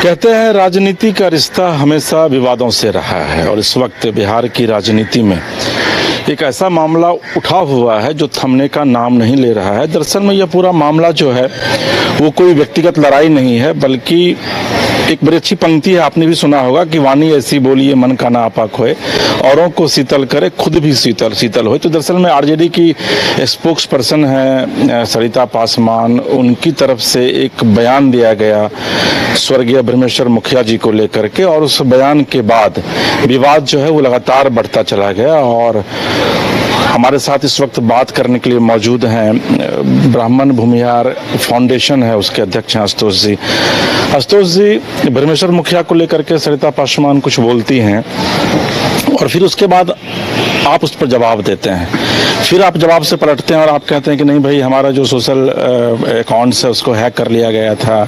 कहते हैं राजनीति का रिश्ता हमेशा विवादों से रहा है और इस वक्त बिहार की राजनीति में एक ऐसा मामला उठा हुआ है जो थमने का नाम नहीं ले रहा है। दरअसल में यह पूरा मामला जो है वो कोई व्यक्तिगत लड़ाई नहीं है, बल्कि एक बड़ी अच्छी पंक्ति है, आपने भी सुना होगा कि वाणी ऐसी बोलिए मन का ना आपा खोए, औरों को शीतल करे खुद भी शीतल शीतल हो। तो दरअसल में आरजेडी की स्पोक्स पर्सन है सरिता पासवान, उनकी तरफ से एक बयान दिया गया स्वर्गीय ब्रह्मेश्वर मुखिया जी को लेकर के, और उस बयान के बाद विवाद जो है वो लगातार बढ़ता चला गया। और हमारे साथ इस वक्त बात करने के लिए मौजूद हैं ब्राह्मण भूमिहार फाउंडेशन है, उसके अध्यक्ष हैं आशुतोष जी। आशुतोष जी, ब्रह्मेश्वर मुखिया को लेकर के सरिता पासवान कुछ बोलती हैं और फिर उसके बाद आप उस पर जवाब देते हैं, फिर आप जवाब से पलटते हैं और आप कहते हैं कि नहीं भाई, हमारा जो सोशल अकाउंट्स है उसको हैक कर लिया गया था।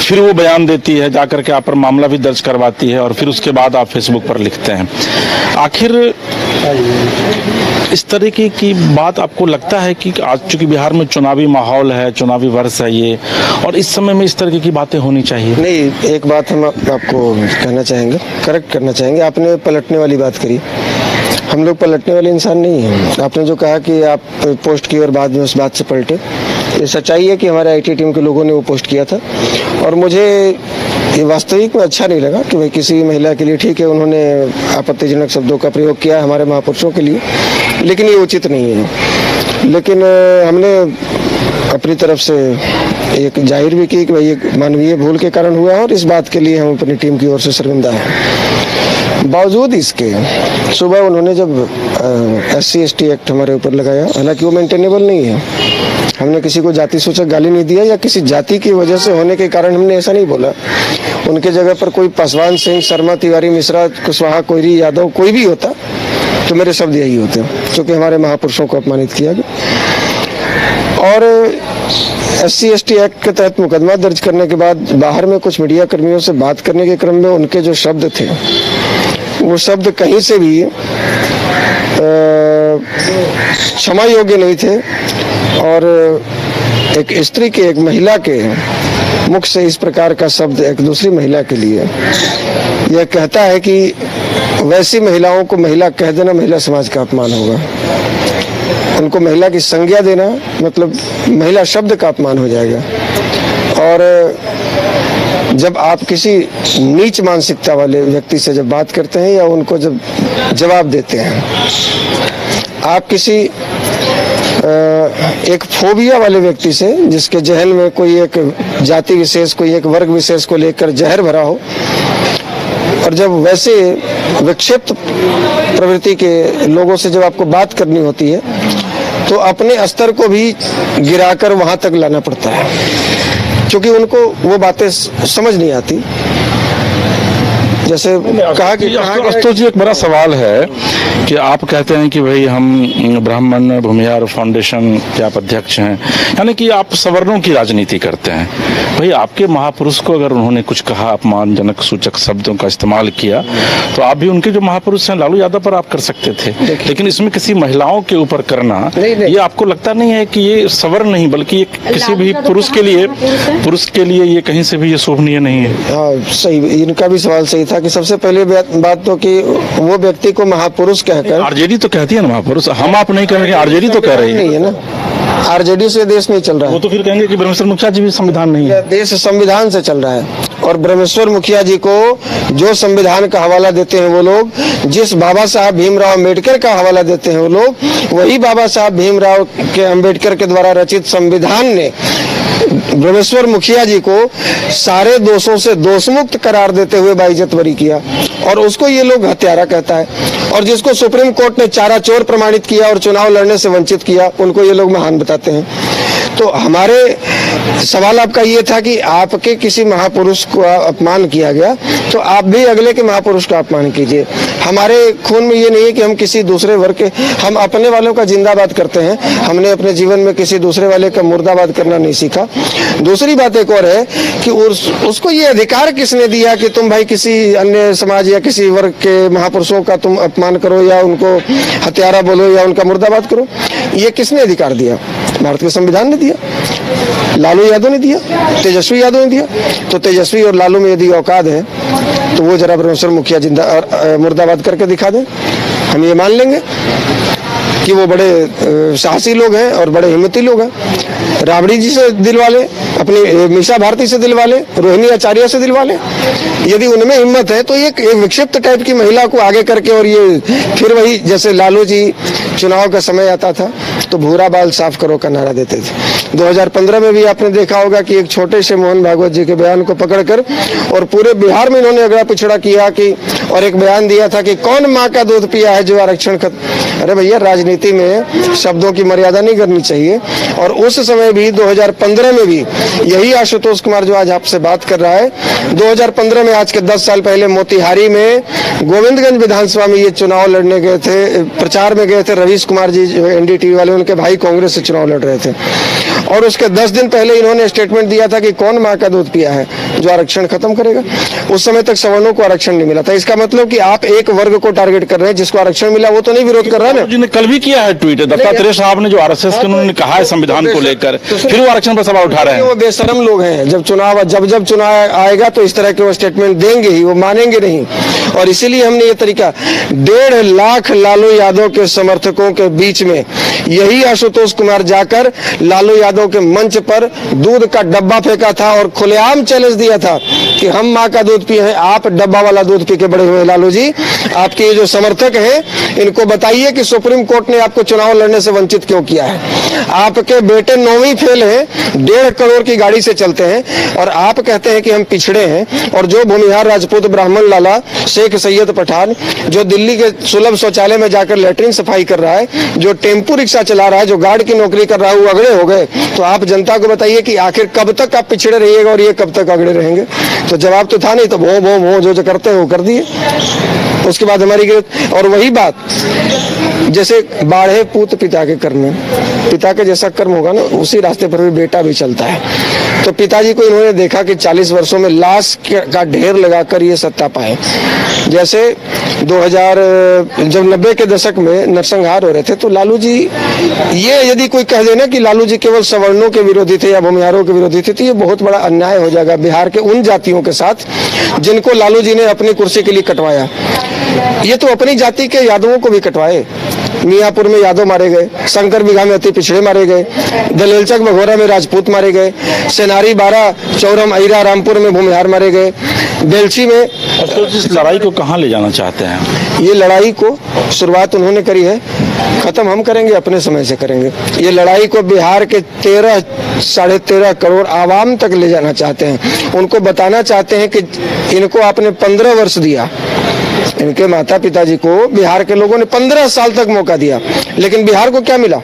फिर वो बयान देती है, जाकर के आप पर मामला भी दर्ज करवाती है और फिर उसके बाद आप फेसबुक पर लिखते हैं। आखिर इस तरीके की बात आपको लगता है कि आज चूंकि बिहार में चुनावी माहौल है, चुनावी वर्ष है ये, और इस समय में इस तरीके की बातें होनी चाहिए? नहीं, एक बात हम आपको कहना चाहेंगे, करेक्ट करना चाहेंगे। आपने पलटने वाली बात करी, हम लोग पलटने वाले इंसान नहीं हैं। आपने जो कहा कि आप पोस्ट की और बाद में उस बात से पलटे, ये सच्चाई है कि हमारे आईटी टीम के लोगों ने वो पोस्ट किया था और मुझे ये वास्तविक में अच्छा नहीं लगा कि भाई किसी भी महिला के लिए, ठीक है उन्होंने आपत्तिजनक शब्दों का प्रयोग किया हमारे महापुरुषों के लिए, लेकिन ये उचित नहीं है। लेकिन हमने अपनी तरफ से एक जाहिर भी की कि भाई एक मानवीय भूल के कारण हुआ है और इस बात के लिए हम अपनी टीम की ओर से शर्मिंदा हैं। बावजूद इसके सुबह उन्होंने जब SC/ST एक्ट हमारे ऊपर लगाया, हालांकि वो मेंटेनेबल नहीं है, हमने किसी को जाति सूचक गाली नहीं दिया या किसी जाति की वजह से होने के कारण हमने ऐसा नहीं बोला। उनके जगह पर कोई पासवान सिंह, शर्मा, तिवारी, मिश्रा, कुशवाहा, कोयरी, यादव कोई भी होता तो मेरे शब्द यही होते, क्योंकि हमारे महापुरुषों को अपमानित किया गया। और SC/ST एक्ट के तहत मुकदमा दर्ज करने के बाद बाहर में कुछ मीडिया कर्मियों से बात करने के क्रम में उनके जो शब्द थे वो शब्द कहीं से भी क्षमा योग्य नहीं थे। और एक स्त्री के, एक महिला के मुख से इस प्रकार का शब्द एक दूसरी महिला के लिए, यह कहता है कि वैसी महिलाओं को महिला कह देना महिला समाज का अपमान होगा। उनको महिला की संज्ञा देना मतलब महिला शब्द का अपमान हो जाएगा। और जब आप किसी नीच मानसिकता वाले व्यक्ति से जब बात करते हैं या उनको जब जवाब देते हैं, आप किसी एक फोबिया वाले व्यक्ति से, जिसके जहन में कोई एक जाति विशेष, कोई एक वर्ग विशेष को लेकर जहर भरा हो, और जब वैसे विक्षिप्त प्रवृत्ति के लोगों से जब आपको बात करनी होती है तो अपने स्तर को भी गिराकर वहां तक लाना पड़ता है, क्योंकि उनको वो बातें समझ नहीं आती। जैसे कहा कि आशुतोष जी, एक बड़ा सवाल है कि आप कहते हैं कि भाई हम ब्राह्मण भूमिहार फाउंडेशन के आप अध्यक्ष हैं, यानी कि आप सवर्णों की राजनीति करते हैं। भाई आपके महापुरुष को अगर उन्होंने कुछ कहा, अपमानजनक सूचक शब्दों का इस्तेमाल किया, तो आप भी उनके जो महापुरुष हैं लालू यादव पर आप कर सकते थे, लेकिन इसमें किसी महिलाओं के ऊपर करना, ये आपको लगता नहीं है कि ये सवर्ण नहीं बल्कि ये किसी भी पुरुष के लिए ये कहीं से भी ये शोभनीय नहीं है? हाँ सही, इनका भी सवाल सही था कि सबसे पहले बात तो कि वो व्यक्ति को महापुरुष कहकर, आरजेडी तो कहती है ना महापुरुष, हम आप नहीं कह रहे, आरजेडी तो कह रही है ना। आरजेडी से देश नहीं चल रहा है। वो तो फिर कहेंगे कि ब्रह्मेश्वर मुखिया जी भी संविधान नहीं है। देश संविधान से चल रहा है और ब्रह्मेश्वर मुखिया जी को जो संविधान का हवाला देते हैं वो लोग, जिस बाबा साहब भीमराव अम्बेडकर का हवाला देते हैं वो लोग, वही बाबा साहब भीमराव के अम्बेडकर के द्वारा रचित संविधान ने ब्रह्मेश्वर मुखिया जी को सारे दोषों से दोषमुक्त करार देते हुए बाइज्जत बरी किया, और उसको ये लोग हत्यारा कहता है। और जिसको सुप्रीम कोर्ट ने चारा चोर प्रमाणित किया और चुनाव लड़ने से वंचित किया, उनको ये लोग महान बताते हैं। तो हमारे सवाल आपका ये था कि आपके किसी महापुरुष को अपमान किया गया तो आप भी अगले के महापुरुष का अपमान कीजिए। हमारे खून में ये नहीं है कि हम किसी दूसरे वर्ग के, हम अपने वालों का जिंदाबाद करते हैं। हमने अपने जीवन में किसी दूसरे वाले का मुर्दाबाद करना नहीं सीखा। दूसरी बात एक और है कि उसको ये अधिकार किसने दिया कि तुम भाई किसी अन्य समाज या किसी वर्ग के महापुरुषों का तुम अपमान करो या उनको हत्यारा बोलो या उनका मुर्दाबाद करो? ये किसने अधिकार दिया? भारत के संविधान ने दिया, लालू यादव ने दिया, तेजस्वी यादव ने दिया। तो तेजस्वी और लालू में यदि औकात है तो वो जरा ब्रह्मेश्वर मुखिया मुर्दाबाद करके दिखा दें, हम ये मान लेंगे कि वो बड़े साहसी लोग हैं और बड़े हिम्मती लोग हैं। राबड़ी जी से दिलवा ले, अपनी मीसा भारती से दिलवा ले, रोहिणी आचार्य से दिलवा ले। यदि उनमें हिम्मत है तो एक विक्षिप्त टाइप की महिला को आगे करके, और ये फिर वही जैसे लालू जी चुनाव का समय आता था तो भूरा बाल साफ करो का नारा देते थे। 2015 में भी आपने देखा होगा कि एक छोटे से मोहन भागवत जी के बयान को पकड़कर और पूरे बिहार में इन्होंने अगड़ा पिछड़ा किया कि, और एक बयान दिया था कि कौन माँ का दूध पिया है जो आरक्षण अरे भैया, राजनीति में शब्दों की मर्यादा नहीं करनी चाहिए। और उस समय भी 2015 में भी यही आशुतोष कुमार जो आज आपसे बात कर रहा है, 2015 में आज के 10 साल पहले मोतिहारी में गोविंदगंज विधानसभा में ये चुनाव लड़ने गए थे, प्रचार में गए थे। रवीश कुमार जी जो एनडीटीवी वाले, उनके भाई कांग्रेस से चुनाव लड़ रहे थे, और उसके 10 दिन पहले इन्होंने स्टेटमेंट दिया था कि कौन माँ का दूध पिया है जो आरक्षण खत्म करेगा। उस समय तक सवर्णों को आरक्षण नहीं मिला था। इसका मतलब कि आप एक वर्ग को टारगेट कर रहे हैं, जिसको आरक्षण मिला वो तो नहीं विरोध कर रहा है ना। जी ने कल भी किया है ट्वीट, दत्तात्रेय साहब ने जो आरएसएस के उन्होंने कहा है संविधान को लेकर, फिर वो आरक्षण पर सवाल उठा रहे हैं। वो बेशरम लोग हैं। जब चुनाव आएगा तो इस तरह के वो स्टेटमेंट देंगे ही, वो मानेंगे नहीं। और इसीलिए हमने ये तरीका, 1.5 लाख लालू यादव के समर्थकों के बीच में यही आशुतोष कुमार जाकर लालू यादव के मंच पर दूध का डब्बा फेंका था और खुलेआम चैलेंज दिया था कि हम माँ का दूध पिए हैं, आप डब्बा वाला दूध पी के बड़े हुए। लालू जी, आपके ये जो समर्थक हैं इनको बताइए कि सुप्रीम कोर्ट ने आपको चुनाव लड़ने से वंचित क्यों किया है। आपके बेटे 9वीं फेल हैं, 1.5 करोड़ की गाड़ी से चलते हैं, और आप कहते हैं कि हम पिछड़े हैं। और जो भूमिहार राजपूत ब्राह्मण लाला शेख सैयद पठान जो दिल्ली के सुलभ शौचालय में जाकर लेटरिन सफाई कर रहा है, जो टेम्पू रिक्शा चला रहा है, जो गार्ड की नौकरी कर रहा है, वो अगड़े हो गए। तो आप जनता को बताइए कि आखिर कब तक आप पिछड़े रहिएगा और ये कब तक अगड़े रहेंगे। तो जवाब तो था नहीं, तो भो जो करते हैं वो कर दिए। उसके बाद हमारी और वही बात, जैसे बाढ़े पूत पिता के कर्म में, पिता के जैसा कर्म होगा ना उसी रास्ते पर भी बेटा भी चलता है। तो पिताजी को इन्होंने देखा कि 40 वर्षों में लाश का ढेर लगाकर ये सत्ता पाए। जैसे 2000 जब 90 के दशक में नरसंहार हो रहे थे, तो लालू जी, ये यदि कोई कह देना कि लालू जी केवल सवर्णों के विरोधी थे या भूमिहारों के विरोधी थे, तो ये बहुत बड़ा अन्याय हो जाएगा बिहार के उन जातियों के साथ जिनको लालू जी ने अपनी कुर्सी के लिए कटवाया। ये तो अपनी जाति के यादवों को भी कटवाए। मियापुर में यादव मारे गए, शंकर बिघा में अति पिछड़े मारे गए, दलेलचक मघोरा में राजपूत मारे गए, सेनारी 12 चौरम अहिरा रामपुर में भूमिहार मारे गए, बेलची में। तो इस लड़ाई को कहाँ ले जाना चाहते हैं? ये लड़ाई को शुरुआत उन्होंने करी है, खत्म हम करेंगे, अपने समय से करेंगे। ये लड़ाई को बिहार के 13 13.5 करोड़ आवाम तक ले जाना चाहते हैं। उनको बताना चाहते हैं कि इनको आपने 15 वर्ष दिया, इनके माता पिताजी को बिहार के लोगों ने 15 साल तक मौका दिया, लेकिन बिहार को क्या मिला?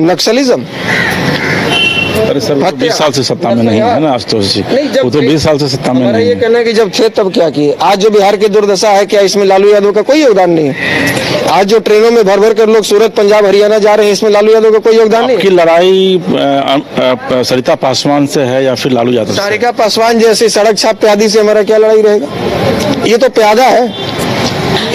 नक्सलिज्म। अरे सर, वो तो 20 साल से सत्ता में नहीं है ना आज तो, वो तो 20 साल से सत्ता में नहीं ये कहना है कि जब थे तब क्या किए। आज जो बिहार की दुर्दशा है, क्या इसमें लालू यादव का कोई योगदान नहीं है? आज जो ट्रेनों में भर भर कर लोग सूरत पंजाब हरियाणा जा रहे हैं, इसमें लालू यादव का कोई योगदान नहीं है? की लड़ाई सरिता पासवान से है या फिर लालू यादव? सरिता पासवान जैसे सड़क छाप प्यादी से हमारा क्या लड़ाई रहेगा? ये तो प्यादा है,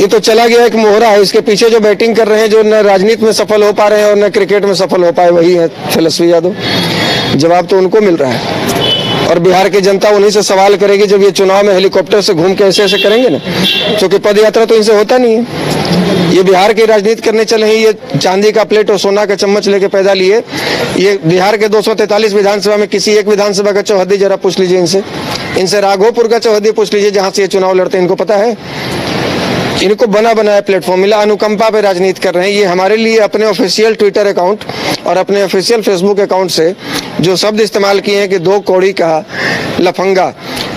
ये तो चला गया एक मोहरा है। इसके पीछे जो बैटिंग कर रहे हैं, जो न राजनीति में सफल हो पा रहे हैं और न क्रिकेट में सफल हो पाए, वही है तेजस्वी यादव। जवाब तो उनको मिल रहा है, और बिहार की जनता उन्हीं से सवाल करेगी जब ये चुनाव में हेलीकॉप्टर से घूम के ऐसे करेंगे ना, क्योंकि पद यात्रा तो इनसे होता नहीं है। ये बिहार की राजनीति करने चले हैं, ये चांदी का प्लेट और सोना का चम्मच लेके पैदा लिए। ये बिहार के 243 विधानसभा में किसी एक विधानसभा का चौहद्दी जरा पूछ लीजिए इनसे राघोपुर का चौहद्दी पूछ लीजिए जहां से ये चुनाव लड़ते हैं, इनको पता है? इनको बना बनाया प्लेटफॉर्म मिला, अनुकंपा पे राजनीति कर रहे हैं। ये हमारे लिए अपने ऑफिशियल ट्विटर अकाउंट और अपने ऑफिशियल फेसबुक अकाउंट से जो शब्द इस्तेमाल किए हैं कि 2 कौड़ी का लफंगा,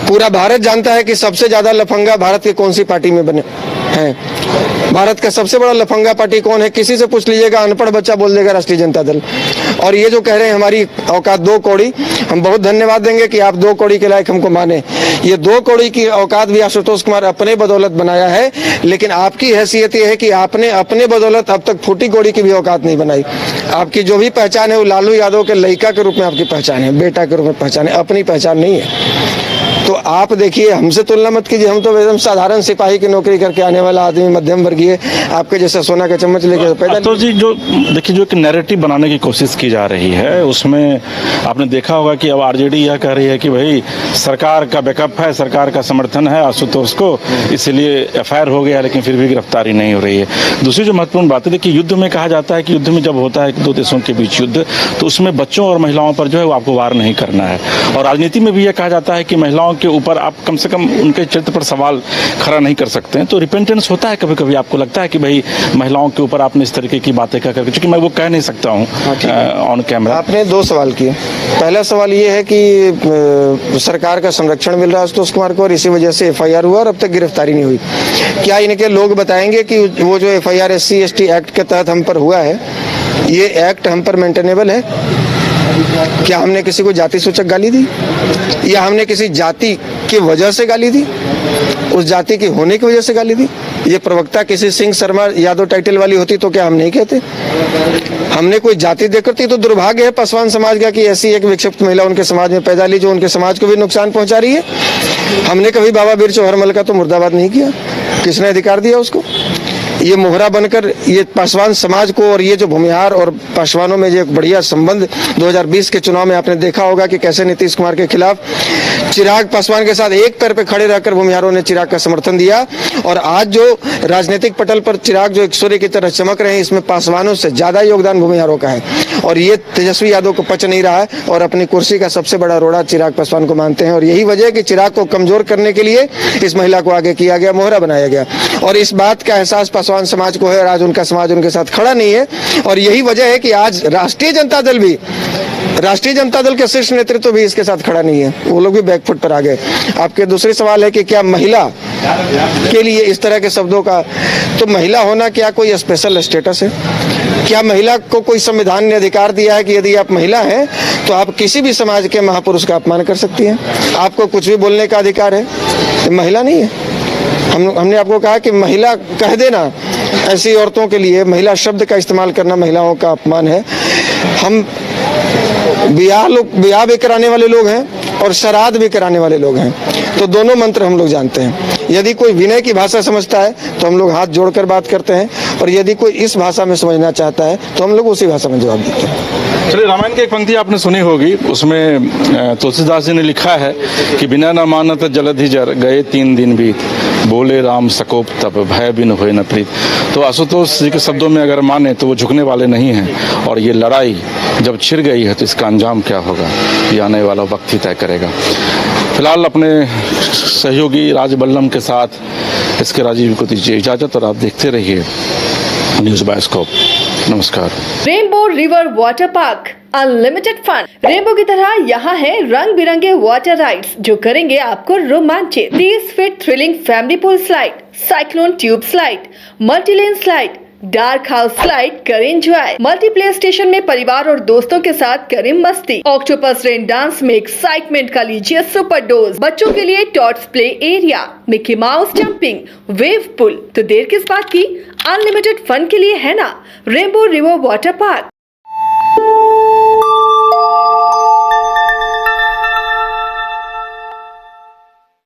पूरा भारत जानता है कि सबसे ज्यादा लफंगा भारत की कौन सी पार्टी में बने हैं। भारत का सबसे बड़ा लफंगा पार्टी कौन है? किसी से पूछ लीजिएगा, अनपढ़ बच्चा बोल देगा राष्ट्रीय जनता दल। और ये जो कह रहे हैं हमारी औकात 2 कौड़ी, हम बहुत धन्यवाद देंगे कि आप 2 कौड़ी के लायक हमको माने। ये 2 कौड़ी की औकात भी आशुतोष कुमार अपने बदौलत बनाया है, लेकिन आपकी हैसियत ये है कि आपने अपने बदौलत अब तक फूटी कौड़ी की भी औकात नहीं बनाई। आपकी जो भी पहचान है वो लालू यादव के लड़का के रूप में आपकी पहचान है, बेटा के रूप में पहचान है, अपनी पहचान नहीं है। तो आप देखिए, हमसे तुलना मत कीजिए, हम तो एकदम साधारण सिपाही की नौकरी करके आने वाला आदमी, मध्यम वर्गीय, आपके जैसा सोना का चम्मच लेके पैदा। तो जी जो देखिए जो एक नैरेटिव बनाने की कोशिश की जा रही है, उसमें आपने देखा होगा कि अब आरजेडी यह कह रही है कि भाई सरकार का बैकअप है, सरकार का समर्थन है आशुतोष को, इसलिए एफआईआर हो गया लेकिन फिर भी गिरफ्तारी नहीं हो रही है। दूसरी जो महत्वपूर्ण बात है, देखिए युद्ध में कहा जाता है कि युद्ध में जब होता है 2 देशों के बीच युद्ध, तो उसमें बच्चों और महिलाओं पर जो है वो आपको वार नहीं करना है। और राजनीति में भी यह कहा जाता है कि महिलाओं के ऊपर आप कम से कम उनके चरित्र पर सवाल खड़ा नहीं कर सकते हैं। तो रिपेंटेंस होता है कभी कभी, आपको लगता है कि भाई महिलाओं के ऊपर आपने इस तरीके की बातें कर करके, क्योंकि मैं वो कह नहीं सकता हूँ ऑन कैमरा। आपने 2 सवाल किए। पहला सवाल ये है कि सरकार का संरक्षण मिल रहा है आशुतोष कुमार को और इसी वजह से एफआईआर हुआ और अब तक गिरफ्तारी नहीं हुई। क्या इनके लोग बताएंगे कि वो जो एफआईआर SC/ST एक्ट के तहत हम पर हुआ है, ये एक्ट हम पर मेंटेनेबल है? क्या हमने किसी को जाति सूचक गाली दी, या हमने किसी जाति की वजह से गाली दी, उस जाति की होने की वजह से गाली दी? ये प्रवक्ता किसी सिंह शर्मा यादव टाइटल वाली होती तो क्या हम नहीं कहते? हमने कोई जाति देखकर, तो दुर्भाग्य है पासवान समाज का कि ऐसी एक विक्षिप्त महिला उनके समाज में पैदा ली जो उनके समाज को भी नुकसान पहुंचा रही है। हमने कभी बाबा बीर चौहरमल का तो मुर्दाबाद नहीं किया, किसने अधिकार दिया उसको? ये मोहरा बनकर ये पासवान समाज को, और ये जो भूमिहार और पासवानों में जो एक बढ़िया संबंध 2020 के चुनाव में आपने देखा होगा कि कैसे नीतीश कुमार के खिलाफ चिराग पासवान के साथ एक पैर पे खड़े रहकर भूमिहारों ने चिराग का समर्थन दिया। और आज जो राजनीतिक पटल पर चिराग जो एक सूर्य की तरह चमक रहे हैं, इसमें पासवानों से ज्यादा योगदान भूमिहारों का है। और ये तेजस्वी यादव को पच नहीं रहा है और अपनी कुर्सी का सबसे बड़ा रोड़ा चिराग पासवान को मानते हैं। और यही वजह है कि चिराग को कमजोर करने के लिए इस महिला को आगे किया गया, मोहरा बनाया गया। और इस बात का एहसास पासवान समाज को है और आज उनका समाज उनके साथ खड़ा नहीं है। और यही वजह है कि आज राष्ट्रीय जनता दल के शीर्ष नेतृत्व भी इसके साथ खड़ा नहीं है, वो लोग भी बैकफुट पर आ गए। आपके दूसरे सवाल है कि क्या महिला के लिए इस तरह के शब्दों का, तो महिला होना क्या कोई स्पेशल स्टेटस है? क्या महिला को कोई संविधान ने अधिकार दिया है कि यदि आप महिला हैं तो आप किसी भी समाज के महापुरुष का अपमान कर सकती हैं, आपको कुछ भी बोलने का अधिकार है? तो महिला नहीं है। हमने आपको कहा कि महिला कह देना ऐसी औरतों के लिए, महिला शब्द का इस्तेमाल करना महिलाओं का अपमान है। हम ब्याह भी कराने वाले लोग हैं और श्राद्ध भी कराने वाले लोग हैं, तो दोनों मंत्र हम लोग जानते हैं। यदि कोई विनय की भाषा समझता है तो हम लोग हाथ जोड़कर बात करते हैं, और यदि कोई इस भाषा में समझना चाहता है तो हम लोग उसी भाषा में जवाब देते हैं। चलिए, रामायण की एक पंक्ति आपने सुनी होगी, उसमें तुलसीदास जी ने लिखा है कि बिना न मानत जलधि जर गए 3 दिन बीत, बोले राम सकोप तब भय बिन होए न प्रीत। तो आशुतोष जी के शब्दों में अगर माने तो वो झुकने वाले नहीं हैं, और ये लड़ाई जब छिड़ गई है तो इसका अंजाम क्या होगा ये आने वाला वक्त ही तय करेगा। फिलहाल अपने सहयोगी राज बल्लम के साथ इसके राजीव को दीजिए इजाजत, और आप देखते रहिए न्यूज़ बायोस्कोप। नमस्कार। Rainbow River Water Park, unlimited fun. Rainbow की तरह यहाँ है रंग बिरंगे वाटर राइड्स जो करेंगे आपको रोमांचित। 30 feet thrilling family pool slide, cyclone tube slide, multilane slide, dark house slide करें एंजॉय। मल्टीप्लेयर स्टेशन में परिवार और दोस्तों के साथ करें मस्ती। ऑक्टोपस रेन डांस में एक्साइटमेंट का लीजिए सुपर डोज। बच्चों के लिए tots play area, Mickey Mouse jumping, wave pool. तो देर किस बात की, अनलिमिटेड फन के लिए है ना रेनबो रिवर वाटर पार्क।